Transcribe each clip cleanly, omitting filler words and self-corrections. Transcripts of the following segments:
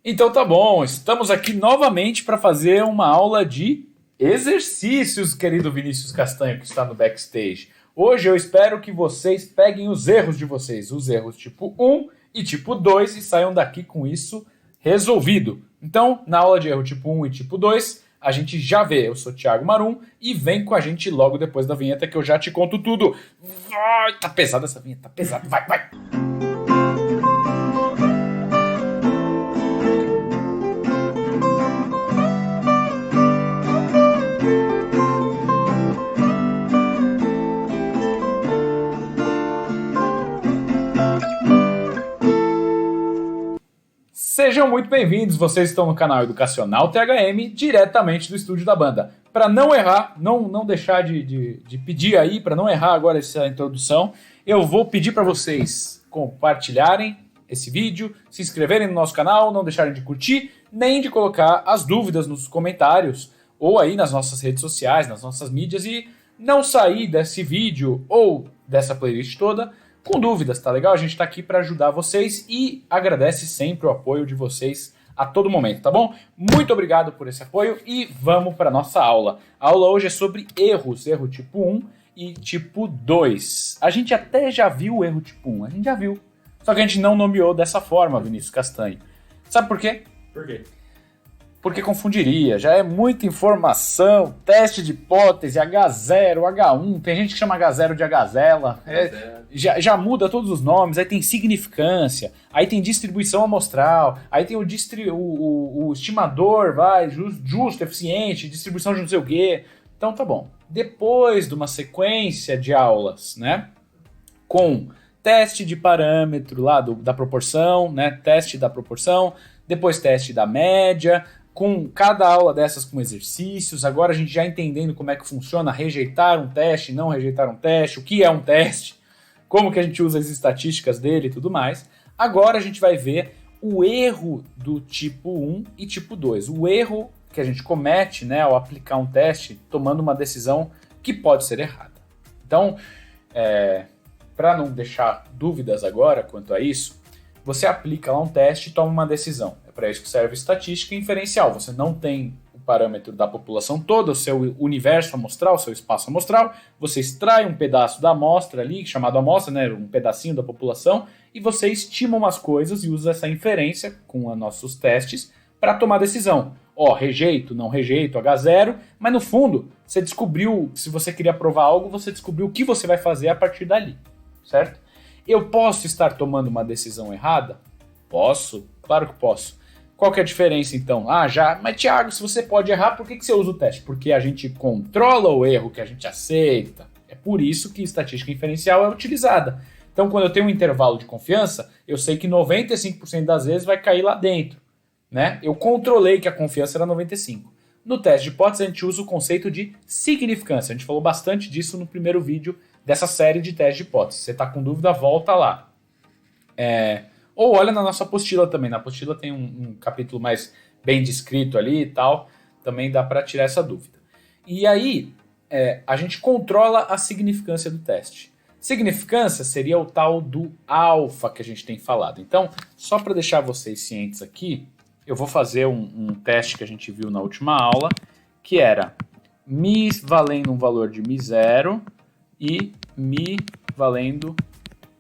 Então tá bom, estamos aqui novamente para fazer uma aula de exercícios, querido Vinícius Castanho, que está no backstage. Hoje eu espero que vocês peguem os erros de vocês, os erros tipo 1 e tipo 2, e saiam daqui com isso resolvido. Então, na aula de erro tipo 1 e tipo 2, a gente já vê. Eu sou Thiago Marum e vem com a gente logo depois da vinheta que eu já te conto tudo. Vai, tá pesada essa vinheta, tá pesada, vai. Sejam muito bem-vindos, vocês estão no canal Educacional THM, diretamente do estúdio da banda. Para não errar, não deixar de pedir aí, para não errar agora essa introdução, eu vou pedir para vocês compartilharem esse vídeo, se inscreverem no nosso canal, não deixarem de curtir, nem de colocar as dúvidas nos comentários, ou aí nas nossas redes sociais, nas nossas mídias, e não sair desse vídeo ou dessa playlist toda com dúvidas, tá legal? A gente tá aqui para ajudar vocês e agradece sempre o apoio de vocês a todo momento, tá bom? Muito obrigado por esse apoio e vamos para nossa aula. A aula hoje é sobre erros, erro tipo 1 e tipo 2. A gente até já viu o erro tipo 1, a gente já viu. Só que a gente não nomeou dessa forma, Vinícius Castanho. Sabe por quê? Por quê? Porque confundiria, já é muita informação, teste de hipótese, H0, H1, tem gente que chama H0 de H0, já muda todos os nomes, aí tem significância, aí tem distribuição amostral, aí tem o estimador, justo, eficiente, distribuição de não sei o quê. Então tá bom. Depois de uma sequência de aulas, né, com teste de parâmetro lá da proporção, né, teste da proporção, depois teste da média, com cada aula dessas com exercícios, agora a gente já entendendo como é que funciona rejeitar um teste, não rejeitar um teste, o que é um teste, como que a gente usa as estatísticas dele e tudo mais. Agora a gente vai ver o erro do tipo 1 e tipo 2. O erro que a gente comete, né, ao aplicar um teste, tomando uma decisão que pode ser errada. Então, para não deixar dúvidas agora quanto a isso, você aplica lá um teste e toma uma decisão. É para isso que serve estatística inferencial. Você não tem o parâmetro da população toda, o seu universo amostral, o seu espaço amostral. Você extrai um pedaço da amostra ali, chamado amostra, né, um pedacinho da população, e você estima umas coisas e usa essa inferência com os nossos testes para tomar decisão. Rejeito, não rejeito, H0, mas no fundo, você descobriu, se você queria provar algo, você descobriu o que você vai fazer a partir dali, certo? Eu posso estar tomando uma decisão errada? Posso, claro que posso. Qual que é a diferença então? Mas Thiago, se você pode errar, por que você usa o teste? Porque a gente controla o erro que a gente aceita. É por isso que estatística inferencial é utilizada. Então, quando eu tenho um intervalo de confiança, eu sei que 95% das vezes vai cair lá dentro, né? Eu controlei que a confiança era 95%. No teste de hipótese, a gente usa o conceito de significância. A gente falou bastante disso no primeiro vídeo dessa série de testes de hipótese. Se você está com dúvida, volta lá. Ou olha na nossa apostila também. Na apostila tem um capítulo mais bem descrito ali e tal. Também dá para tirar essa dúvida. E aí, a gente controla a significância do teste. Significância seria o tal do alfa que a gente tem falado. Então, só para deixar vocês cientes aqui, eu vou fazer um teste que a gente viu na última aula, que era mi valendo um valor de mi0 e mi valendo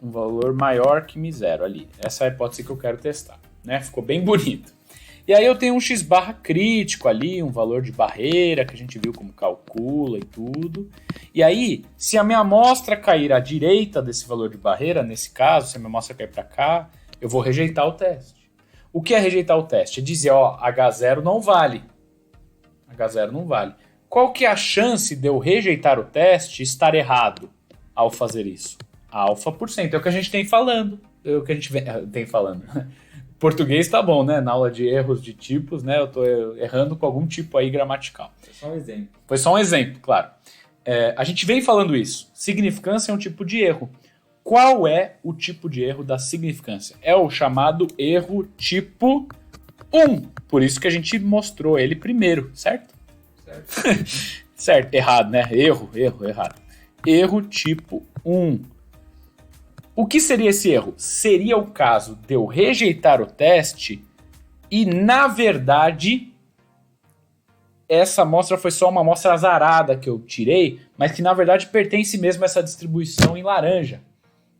um valor maior que mi0 ali. Essa é a hipótese que eu quero testar, né? Ficou bem bonito. E aí eu tenho um x barra crítico ali, um valor de barreira que a gente viu como calcula e tudo. E aí, se a minha amostra cair à direita desse valor de barreira, nesse caso, se a minha amostra cair para cá, eu vou rejeitar o teste. O que é rejeitar o teste? É dizer, H0 não vale. H0 não vale. Qual que é a chance de eu rejeitar o teste e estar errado ao fazer isso? Alfa%. É o que a gente tem falando. É o que a gente tem falando. Português tá bom, né? Na aula de erros de tipos, né? Eu tô errando com algum tipo aí gramatical. Foi só um exemplo. Foi só um exemplo, claro. A gente vem falando isso. Significância é um tipo de erro. Qual é o tipo de erro da significância? É o chamado erro tipo 1. Por isso que a gente mostrou ele primeiro, certo? Certo, errado, né? Erro, errado. Erro tipo 1. O que seria esse erro? Seria o caso de eu rejeitar o teste E, na verdade, essa amostra foi só uma amostra azarada que eu tirei, mas que, na verdade, pertence mesmo a essa distribuição em laranja.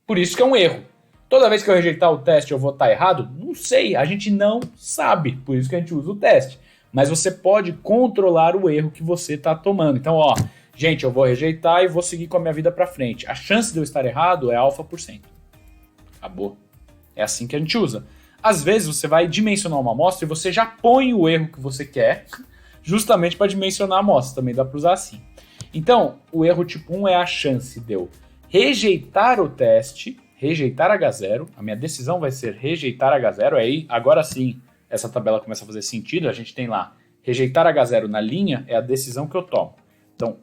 Por isso que é um erro. Toda vez que eu rejeitar o teste eu vou estar errado? Não sei, a gente não sabe. Por isso que a gente usa o teste. Mas você pode controlar o erro que você está tomando. Então, ó, gente, eu vou rejeitar e vou seguir com a minha vida para frente. A chance de eu estar errado é alfa%. Acabou. É assim que a gente usa. Às vezes você vai dimensionar uma amostra e você já põe o erro que você quer, justamente para dimensionar a amostra. Também dá para usar assim. Então, o erro tipo 1 é a chance de eu rejeitar o teste, rejeitar H0. A minha decisão vai ser rejeitar H0. Aí, agora sim, essa tabela começa a fazer sentido. A gente tem lá, rejeitar H0 na linha é a decisão que eu tomo. Então,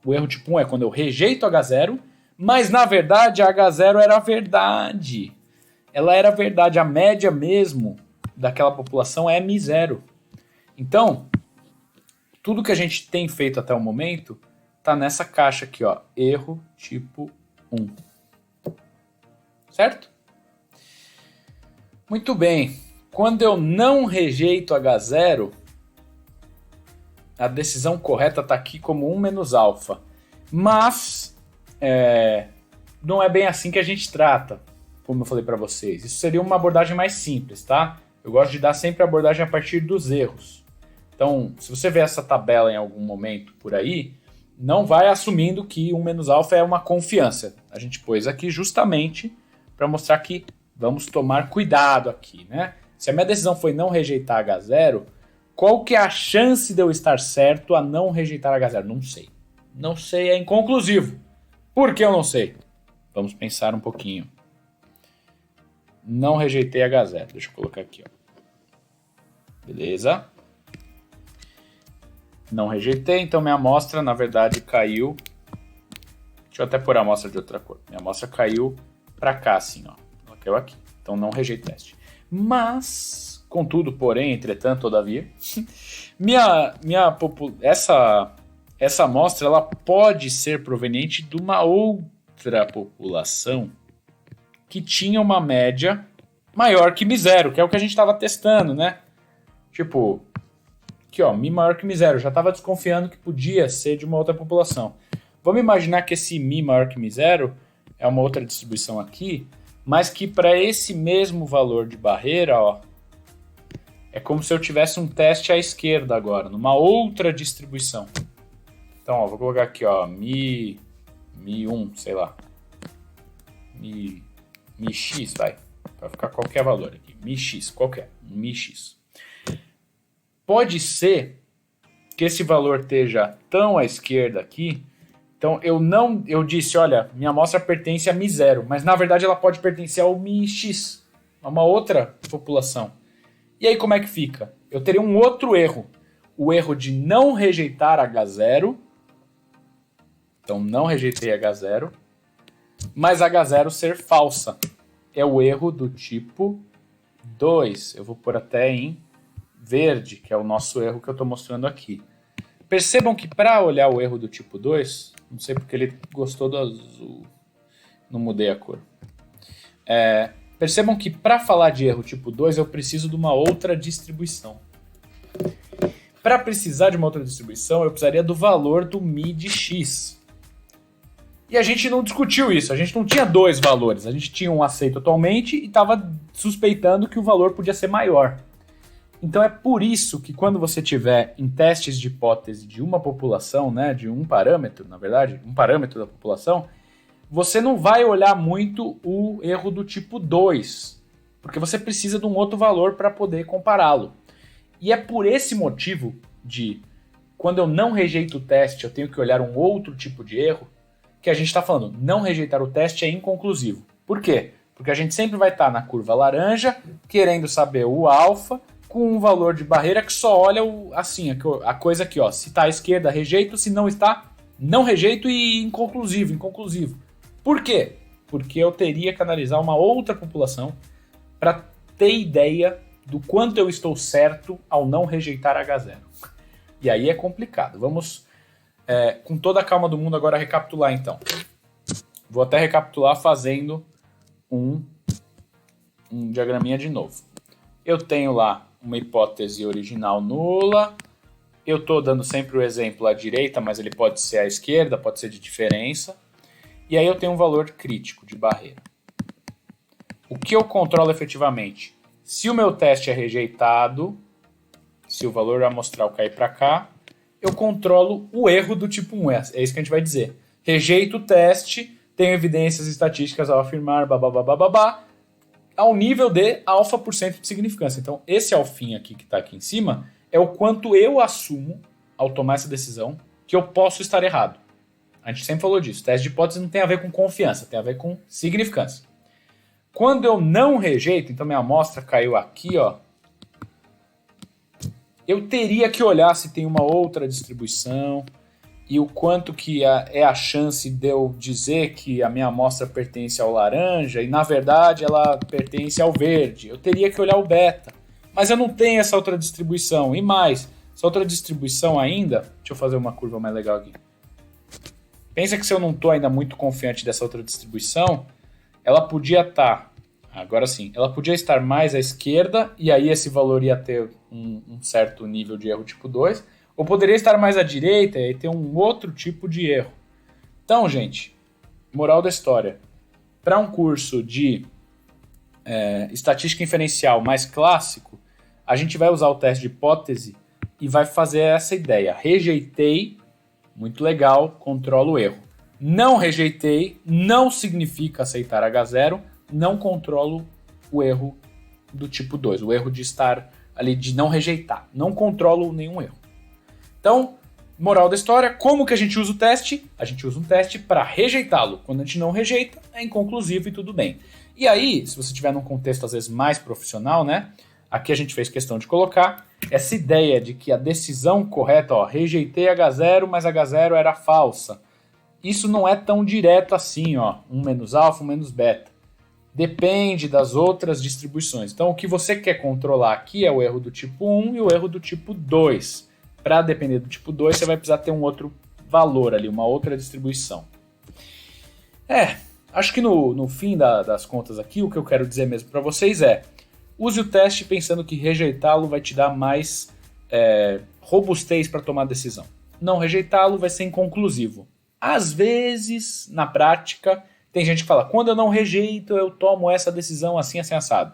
o erro tipo 1 é quando eu rejeito H0, mas na verdade a H0 era verdade. Ela era verdade, a média mesmo daquela população é M0. Então, tudo que a gente tem feito até o momento tá nessa caixa aqui, ó, erro tipo 1. Certo? Muito bem. Quando eu não rejeito H0, a decisão correta está aqui como 1 menos alfa. Mas não é bem assim que a gente trata, como eu falei para vocês. Isso seria uma abordagem mais simples, tá? Eu gosto de dar sempre a abordagem a partir dos erros. Então, se você vê essa tabela em algum momento por aí, não vai assumindo que 1 menos alfa é uma confiança. A gente pôs aqui justamente para mostrar que vamos tomar cuidado aqui, né? Se a minha decisão foi não rejeitar H0, qual que é a chance de eu estar certo a não rejeitar H0? Não sei. Não sei, é inconclusivo. Por que eu não sei? Vamos pensar um pouquinho. Não rejeitei H0. Deixa eu colocar aqui, ó. Beleza. Não rejeitei, então minha amostra, na verdade, caiu. Deixa eu até pôr a amostra de outra cor. Minha amostra caiu para cá, assim, ó. Ela caiu aqui. Então não rejeitei teste. Mas, contudo, porém, entretanto, todavia, essa amostra ela pode ser proveniente de uma outra população que tinha uma média maior que M0, que é o que a gente estava testando, né? Tipo, aqui ó, Mi maior que M0, já estava desconfiando que podia ser de uma outra população. Vamos imaginar que esse Mi maior que M0 é uma outra distribuição aqui, mas que para esse mesmo valor de barreira, ó, é como se eu tivesse um teste à esquerda agora, numa outra distribuição. Então, ó, vou colocar aqui, ó, Mi1, sei lá. Mi X, vai ficar qualquer valor aqui. Mi X, qualquer. Mi X. Pode ser que esse valor esteja tão à esquerda aqui. Então, eu disse, olha, minha amostra pertence a Mi0, mas na verdade ela pode pertencer ao Mi X, a uma outra população. E aí como é que fica? Eu teria um outro erro. O erro de não rejeitar H0. Então, não rejeitei H0. Mas H0 ser falsa. É o erro do tipo 2. Eu vou pôr até em verde, que é o nosso erro que eu estou mostrando aqui. Percebam que para olhar o erro do tipo 2, não sei porque ele gostou do azul, não mudei a cor. Percebam que para falar de erro tipo 2 eu preciso de uma outra distribuição. Para precisar de uma outra distribuição eu precisaria do valor do Mi de X. E a gente não discutiu isso, a gente não tinha dois valores, a gente tinha um aceito atualmente e estava suspeitando que o valor podia ser maior. Então é por isso que quando você tiver em testes de hipótese de uma população, né, de um parâmetro, na verdade, um parâmetro da população, você não vai olhar muito o erro do tipo 2, porque você precisa de um outro valor para poder compará-lo. E é por esse motivo de, quando eu não rejeito o teste, eu tenho que olhar um outro tipo de erro, que a gente está falando, não rejeitar o teste é inconclusivo. Por quê? Porque a gente sempre vai estar na curva laranja, querendo saber o alfa, com um valor de barreira que só olha a coisa aqui, ó. Se está à esquerda, rejeito, se não está, não rejeito e inconclusivo. Por quê? Porque eu teria que analisar uma outra população para ter ideia do quanto eu estou certo ao não rejeitar H0. E aí é complicado. Vamos, com toda a calma do mundo, agora recapitular então. Vou até recapitular fazendo um diagraminha de novo. Eu tenho lá uma hipótese original nula. Eu estou dando sempre o exemplo à direita, mas ele pode ser à esquerda, pode ser de diferença. E aí eu tenho um valor crítico de barreira. O que eu controlo efetivamente? Se o meu teste é rejeitado, se o valor amostral cair para cá, eu controlo o erro do tipo 1. É isso que a gente vai dizer. Rejeito o teste, tenho evidências estatísticas ao afirmar, babá, ao nível de alfa% de significância. Então, esse alfinho aqui que está aqui em cima é o quanto eu assumo, ao tomar essa decisão, que eu posso estar errado. A gente sempre falou disso. Teste de hipótese não tem a ver com confiança, tem a ver com significância. Quando eu não rejeito, então minha amostra caiu aqui, ó, eu teria que olhar se tem uma outra distribuição e o quanto que é a chance de eu dizer que a minha amostra pertence ao laranja e, na verdade, ela pertence ao verde. Eu teria que olhar o beta. Mas eu não tenho essa outra distribuição. E mais, essa outra distribuição ainda... Deixa eu fazer uma curva mais legal aqui. Pensa que se eu não estou ainda muito confiante dessa outra distribuição, ela podia estar... Agora sim, ela podia estar mais à esquerda e aí esse valor ia ter um certo nível de erro tipo 2, ou poderia estar mais à direita e aí ter um outro tipo de erro. Então, gente, moral da história. Para um curso de estatística inferencial mais clássico, a gente vai usar o teste de hipótese e vai fazer essa ideia. Rejeitei, muito legal, controlo o erro. Não rejeitei, não significa aceitar H0, não controlo o erro do tipo 2, o erro de estar ali, de não rejeitar. Não controlo nenhum erro. Então, moral da história, como que a gente usa o teste? A gente usa um teste para rejeitá-lo. Quando a gente não rejeita, é inconclusivo e tudo bem. E aí, se você estiver num contexto às vezes mais profissional, né? Aqui a gente fez questão de colocar essa ideia de que a decisão correta, ó, rejeitei H0, mas H0 era falsa. Isso não é tão direto assim, ó, 1 menos alfa, 1 menos beta. Depende das outras distribuições. Então, o que você quer controlar aqui é o erro do tipo 1 e o erro do tipo 2. Para depender do tipo 2, você vai precisar ter um outro valor ali, uma outra distribuição. Acho que no fim das contas aqui, o que eu quero dizer mesmo para vocês é: use o teste pensando que rejeitá-lo vai te dar mais robustez para tomar decisão. Não rejeitá-lo vai ser inconclusivo. Às vezes, na prática, tem gente que fala, quando eu não rejeito, eu tomo essa decisão assim, assim, assado.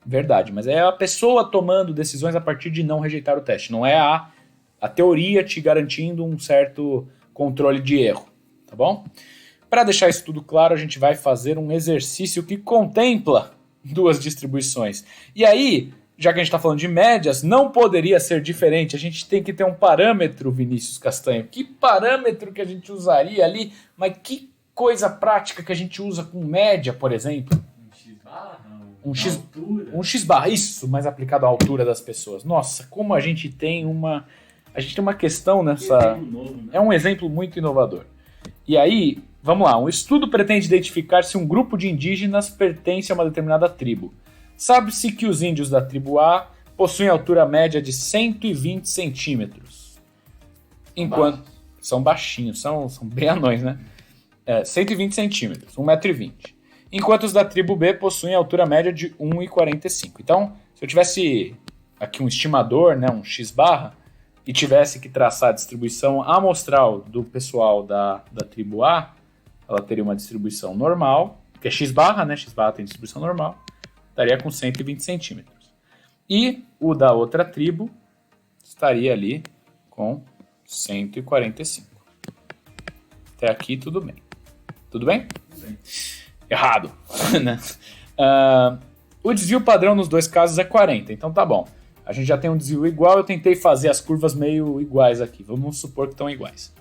Verdade, mas é a pessoa tomando decisões a partir de não rejeitar o teste. Não é a teoria te garantindo um certo controle de erro, tá bom? Para deixar isso tudo claro, a gente vai fazer um exercício que contempla duas distribuições. E aí, já que a gente está falando de médias, não poderia ser diferente. A gente tem que ter um parâmetro, Vinícius Castanho. Que parâmetro que a gente usaria ali? Mas que coisa prática que a gente usa com média, por exemplo? Um X-barra, isso, mais aplicado à altura das pessoas. Nossa, como a gente tem uma questão nessa... Novo, né? É um exemplo muito inovador. E aí, vamos lá, um estudo pretende identificar se um grupo de indígenas pertence a uma determinada tribo. Sabe-se que os índios da tribo A possuem altura média de 120 centímetros. Enquanto... São baixinhos, são bem anões, né? 120 centímetros, 1,20 m. Enquanto os da tribo B possuem altura média de 1,45 m. Então, se eu tivesse aqui um estimador, né, um X-barra, e tivesse que traçar a distribuição amostral do pessoal da tribo A, ela teria uma distribuição normal, que é X-barra, né? X-barra tem distribuição normal, estaria com 120 centímetros. E o da outra tribo estaria ali com 145. Até aqui tudo bem. Tudo bem? Tudo bem. Errado. O desvio padrão nos dois casos é 40, então tá bom. A gente já tem um desvio igual, eu tentei fazer as curvas meio iguais aqui. Vamos supor que estão iguais.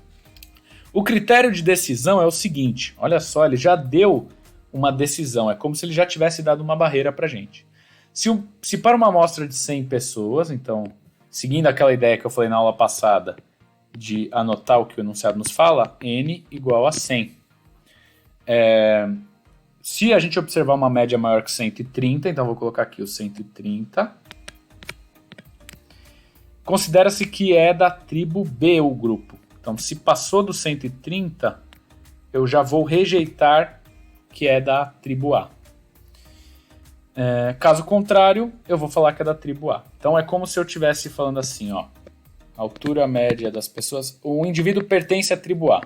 O critério de decisão é o seguinte, olha só, ele já deu uma decisão, é como se ele já tivesse dado uma barreira pra gente. Se para uma amostra de 100 pessoas, então, seguindo aquela ideia que eu falei na aula passada, de anotar o que o enunciado nos fala, N igual a 100. Se a gente observar uma média maior que 130, então vou colocar aqui o 130, considera-se que é da tribo B o grupo. Então, se passou do 130, eu já vou rejeitar que é da tribo A. Caso contrário, eu vou falar que é da tribo A. Então é como se eu estivesse falando assim, ó. Altura média das pessoas. O indivíduo pertence à tribo A.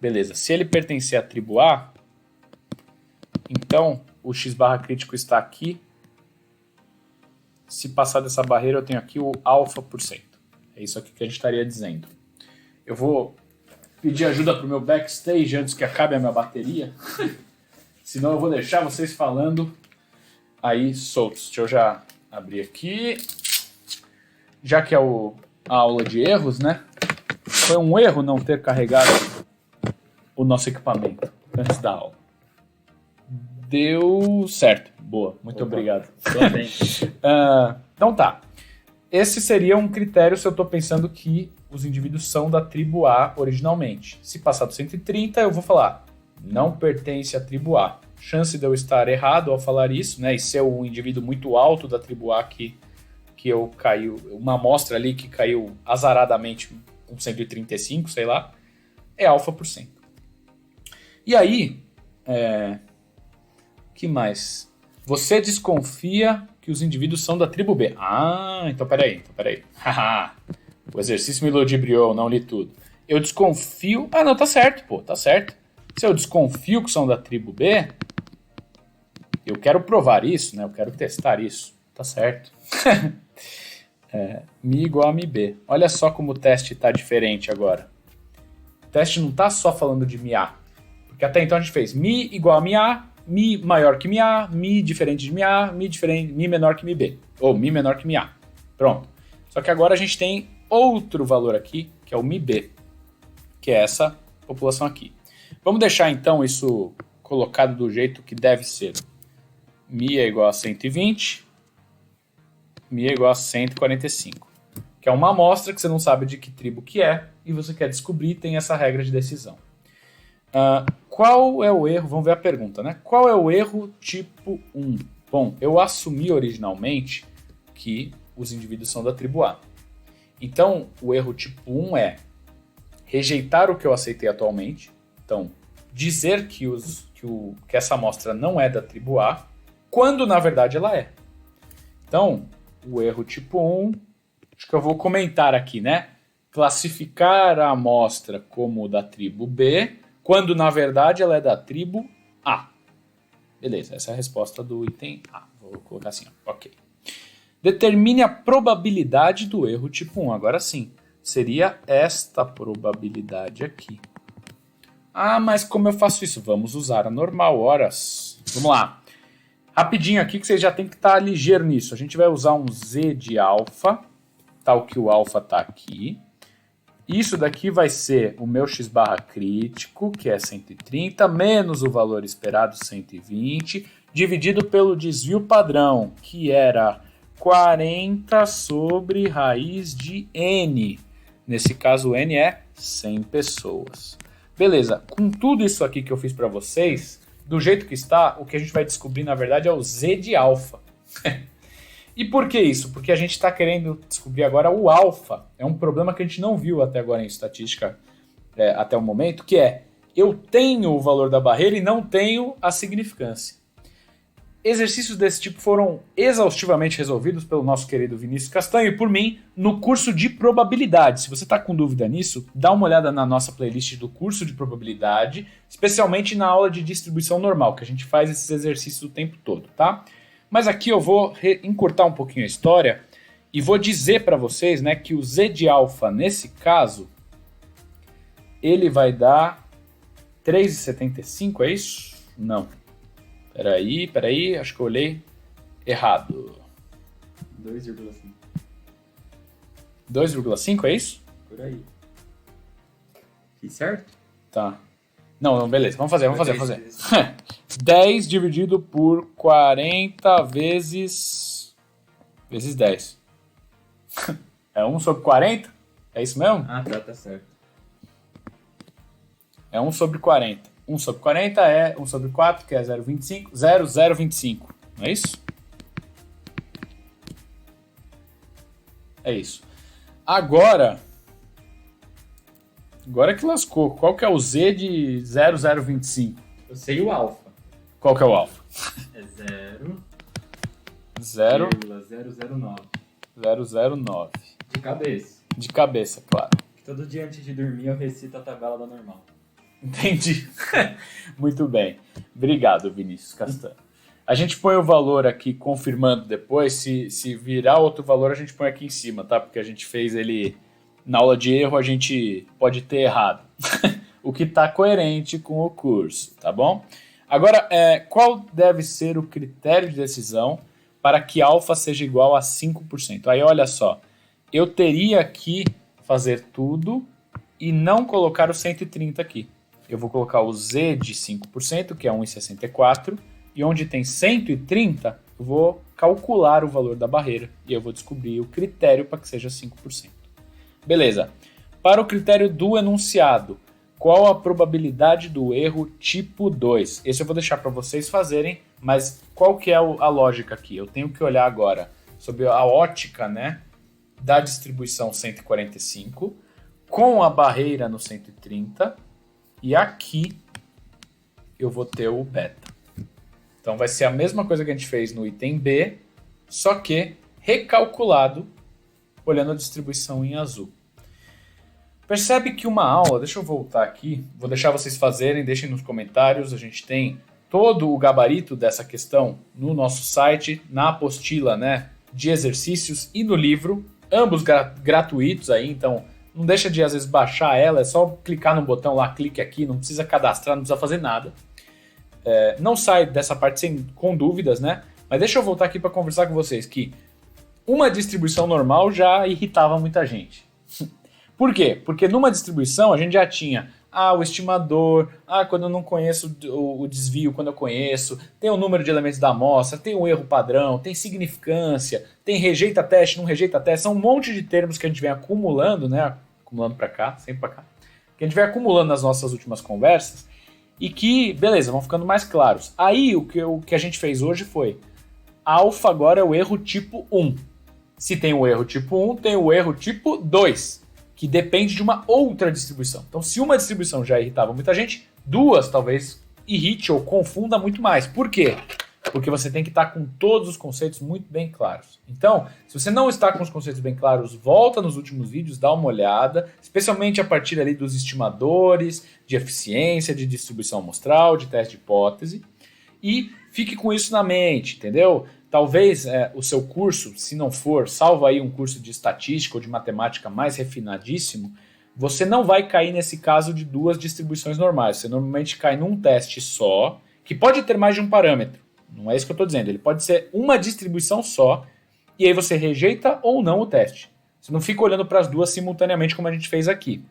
Beleza. Se ele pertencer à tribo A, então o x barra crítico está aqui. Se passar dessa barreira, eu tenho aqui o alfa por cento. É isso aqui que a gente estaria dizendo. Eu vou pedir ajuda para o meu backstage antes que acabe a minha bateria. Senão eu vou deixar vocês falando aí soltos. Deixa eu já abrir aqui. Já que é a aula de erros, né? Foi um erro não ter carregado o nosso equipamento antes da aula. Deu certo. Boa, muito obrigado. Então tá. Esse seria um critério se eu estou pensando que os indivíduos são da tribo A originalmente. Se passar do 130, eu vou falar, não pertence à tribo A. Chance de eu estar errado ao falar isso, né? E ser um indivíduo muito alto da tribo A que eu caiu, uma amostra ali que caiu azaradamente com 135, sei lá, é alfa por cento. E aí, que mais? Você desconfia que os indivíduos são da tribo B. Então peraí. O exercício me ludibriou, não li tudo. Eu desconfio... não, tá certo, pô, tá certo. Se eu desconfio que são da tribo B, eu quero provar isso, né? Eu quero testar isso. Tá certo. Mi igual a Mi B. Olha só como o teste tá diferente agora. O teste não tá só falando de Mi A. Porque até então a gente fez Mi igual a Mi A, Mi maior que Mi A, Mi diferente de Mi A, Mi menor que Mi B. Ou Mi menor que Mi A. Pronto. Só que agora a gente tem outro valor aqui, que é o Mi B. Que é essa população aqui. Vamos deixar então isso colocado do jeito que deve ser. Mi é igual a 120. Mi é igual a 145. Que é uma amostra que você não sabe de que tribo que é. E você quer descobrir, tem essa regra de decisão. Qual é o erro? Vamos ver a pergunta, né? Qual é o erro tipo 1? Bom, eu assumi originalmente que os indivíduos são da tribo A. Então, o erro tipo 1 é rejeitar o que eu aceitei atualmente. Então, dizer que essa amostra não é da tribo A, quando na verdade ela é. Então, o erro tipo 1, acho que eu vou comentar aqui, né? Classificar a amostra como da tribo B, quando na verdade ela é da tribo A. Beleza, essa é a resposta do item A. Vou colocar assim, ó. Ok. Determine a probabilidade do erro tipo 1. Agora sim, seria esta probabilidade aqui. Mas como eu faço isso? Vamos usar a normal, horas. Vamos lá. Rapidinho aqui que vocês já tem que estar ligeiro nisso. A gente vai usar um Z de alfa, tal que o alfa está aqui. Isso daqui vai ser o meu x barra crítico, que é 130, menos o valor esperado, 120, dividido pelo desvio padrão, que era 40 sobre raiz de n. Nesse caso, n é 100 pessoas. Beleza, com tudo isso aqui que eu fiz para vocês, do jeito que está, o que a gente vai descobrir, na verdade, é o Z de alfa. E por que isso? Porque a gente está querendo descobrir agora o alfa. É um problema que a gente não viu até agora em estatística, até o momento, que é, eu tenho o valor da barreira e não tenho a significância. Exercícios desse tipo foram exaustivamente resolvidos pelo nosso querido Vinícius Castanho e por mim no curso de probabilidade. Se você está com dúvida nisso, dá uma olhada na nossa playlist do curso de probabilidade, especialmente na aula de distribuição normal, que a gente faz esses exercícios o tempo todo, tá? Mas aqui eu vou encurtar um pouquinho a história e vou dizer para vocês, né, que o Z de alfa, nesse caso, ele vai dar 3,75, é isso? Não. Peraí, acho que eu olhei errado. 2,5. 2,5 é isso? Por aí. Fiz certo? Tá. Não, beleza, vamos fazer. 10 dividido por 40 vezes 10. É 1 sobre 40? É isso mesmo? Tá certo. É 1 sobre 40. 1 sobre 40 é 1 sobre 4, que é 0,25. 0,025. Não é isso? É isso. Agora que lascou. Qual que é o Z de 0,025? Eu sei o alfa. Qual que é o alfa? É 0. 0,009. 009. De cabeça. De cabeça, claro. Todo dia antes de dormir eu recito a tabela da normal. Entendi. Muito bem. Obrigado, Vinícius Castanho. A gente põe o valor aqui confirmando depois. Se virar outro valor, a gente põe aqui em cima, tá? Porque a gente fez ele na aula de erro, a gente pode ter errado. O que está coerente com o curso, tá bom? Agora, qual deve ser o critério de decisão para que alfa seja igual a 5%? Aí, olha só. Eu teria que fazer tudo e não colocar o 130 aqui. Eu vou colocar o z de 5%, que é 1,64, e onde tem 130, eu vou calcular o valor da barreira e eu vou descobrir o critério para que seja 5%. Beleza. Para o critério do enunciado, qual a probabilidade do erro tipo 2? Esse eu vou deixar para vocês fazerem, mas qual que é a lógica aqui? Eu tenho que olhar agora sobre a ótica, né, da distribuição 145, com a barreira no 130, e aqui eu vou ter o beta. Então vai ser a mesma coisa que a gente fez no item B, só que recalculado, olhando a distribuição em azul. Percebe que uma aula, deixa eu voltar aqui, vou deixar vocês fazerem, deixem nos comentários, a gente tem todo o gabarito dessa questão no nosso site, na apostila, né, de exercícios e no livro, ambos gratuitos aí, então não deixa de às vezes baixar ela, é só clicar no botão lá, clique aqui, não precisa cadastrar, não precisa fazer nada. Não sai dessa parte com dúvidas, né, mas deixa eu voltar aqui para conversar com vocês que uma distribuição normal já irritava muita gente. Por quê? Porque numa distribuição a gente já tinha o estimador, quando eu não conheço o desvio, quando eu conheço, tem o número de elementos da amostra, tem o erro padrão, tem significância, tem rejeita teste, não rejeita teste, são um monte de termos que a gente vem acumulando, né? Acumulando para cá, sempre para cá, que a gente vem acumulando nas nossas últimas conversas e que, beleza, vão ficando mais claros. Aí o que a gente fez hoje foi, alfa agora é o erro tipo 1. Se tem o erro tipo 1, tem o erro tipo 2. Que depende de uma outra distribuição. Então, se uma distribuição já irritava muita gente, duas talvez irrite ou confunda muito mais. Por quê? Porque você tem que estar com todos os conceitos muito bem claros. Então, se você não está com os conceitos bem claros, volta nos últimos vídeos, dá uma olhada, especialmente a partir ali dos estimadores, de eficiência, de distribuição amostral, de teste de hipótese, e fique com isso na mente, entendeu? Talvez o seu curso, se não for, salvo aí um curso de estatística ou de matemática mais refinadíssimo, você não vai cair nesse caso de duas distribuições normais. Você normalmente cai num teste só, que pode ter mais de um parâmetro. Não é isso que eu estou dizendo. Ele pode ser uma distribuição só, e aí você rejeita ou não o teste. Você não fica olhando para as duas simultaneamente como a gente fez aqui.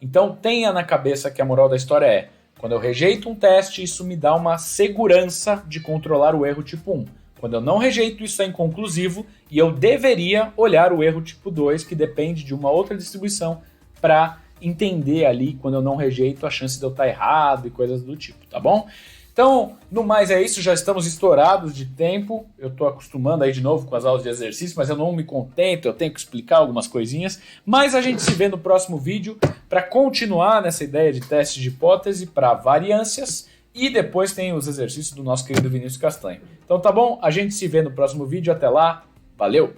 Então tenha na cabeça que a moral da história é: quando eu rejeito um teste, isso me dá uma segurança de controlar o erro tipo 1. Quando eu não rejeito, isso é inconclusivo e eu deveria olhar o erro tipo 2, que depende de uma outra distribuição, para entender ali, quando eu não rejeito, a chance de eu estar errado e coisas do tipo, tá bom? Então, no mais é isso, já estamos estourados de tempo, eu estou acostumando aí de novo com as aulas de exercício, mas eu não me contento, eu tenho que explicar algumas coisinhas, mas a gente se vê no próximo vídeo para continuar nessa ideia de teste de hipótese para variâncias e depois tem os exercícios do nosso querido Vinícius Castanho. Então tá bom? A gente se vê no próximo vídeo, até lá, valeu!